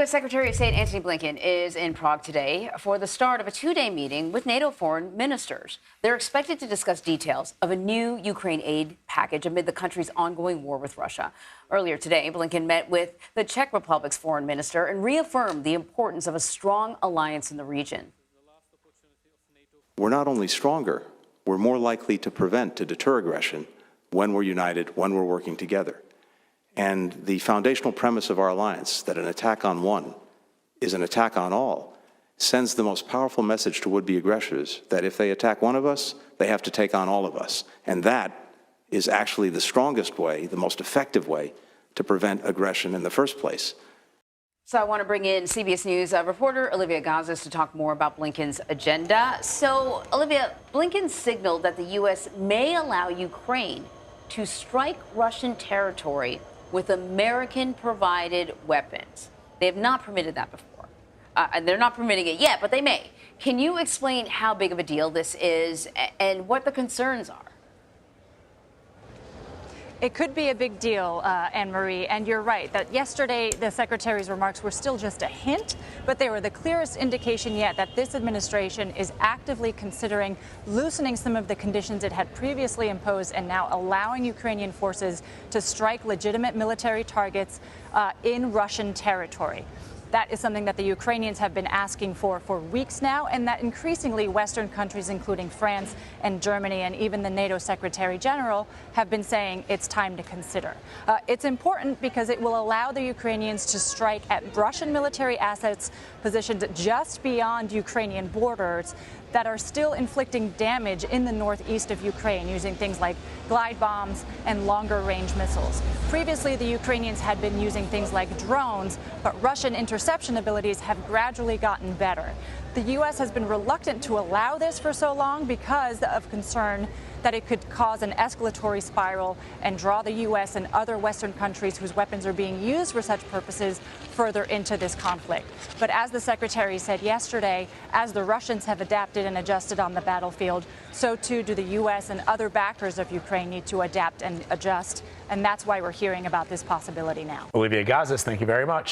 U.S. Secretary of State Antony Blinken is in Prague today for the start of a two-day meeting with NATO foreign ministers. They're expected to discuss details of a new Ukraine aid package amid the country's ongoing war with Russia. Earlier today, Blinken met with the Czech Republic's foreign minister and reaffirmed the importance of a strong alliance in the region. We're not only stronger, we're more likely to prevent, to deter aggression when we're united, when we're working together. And the foundational premise of our alliance, that an attack on one is an attack on all, sends the most powerful message to would-be aggressors that if they attack one of us, they have to take on all of us. And that is actually the strongest way, the most effective way to prevent aggression in the first place. So I want to bring in CBS News reporter Olivia Gazis to talk more about Blinken's agenda. So, Olivia, Blinken signaled that the U.S. may allow Ukraine to strike Russian territory with American-provided weapons. They have not permitted that before. And they're not permitting it yet, but they may. Can you explain how big of a deal this is and what the concerns are? It could be a big deal, Anne-Marie, and you're right that yesterday the Secretary's remarks were still just a hint, but they were the clearest indication yet that this administration is actively considering loosening some of the conditions it had previously imposed and now allowing Ukrainian forces to strike legitimate military targets in Russian territory. That is something that the Ukrainians have been asking for weeks now, and that increasingly Western countries, including France and Germany and even the NATO Secretary General, have been saying it's time to consider. It's important because it will allow the Ukrainians to strike at Russian military assets positioned just beyond Ukrainian borders that are still inflicting damage in the northeast of Ukraine using things like glide bombs and longer-range missiles. Previously, the Ukrainians had been using things like drones, but Russian interception abilities have gradually gotten better. The U.S. has been reluctant to allow this for so long because of concern that it could cause an escalatory spiral and draw the U.S. and other Western countries whose weapons are being used for such purposes further into this conflict. But as the Secretary said yesterday, as the Russians have adapted and adjusted on the battlefield, so too do the U.S. and other backers of Ukraine need to adapt and adjust. And that's why we're hearing about this possibility now. Olivia Gazis, thank you very much.